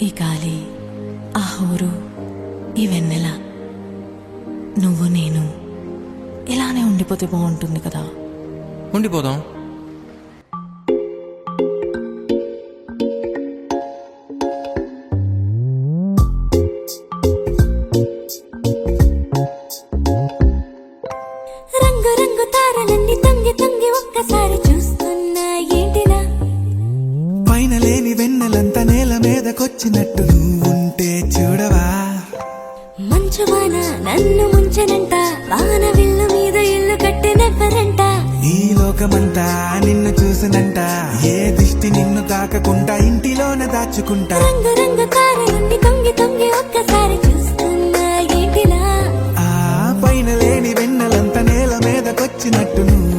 ఈ గాలి, ఆ హోరు, ఈ వెన్నెల, నువ్వు నేను ఇలానే ఉండిపోతే బాగుంటుంది కదా. ఉండిపోదాం. రంగు రంగు తారలన్నీ తొంగి తొంగి ఒక్కసారి చూస్తున్నా ఏంటిలా, పైన లేని వెన్నెలంతా నేల మీదకొచ్చినట్టు నువ్వుంటే చూడవా. మంచు వాన నన్ను ముంచనంట, వాన విల్లు మీద ఇల్లు కట్టినెవ్వరంట. ఈ లోకమంతా నిన్ను చూసినంట, ఏ దిష్టి నిన్ను తాకకుండా ఇంటిలోన దాచుకుంటా. రంగు రంగు తారలన్నీ తొంగి తొంగి ఒక్కసారి చూస్తున్నా ఏంటిలా, ఆ పైన లేని వెన్నెలంతా నేల మీదకొచ్చినట్టు నువ్వు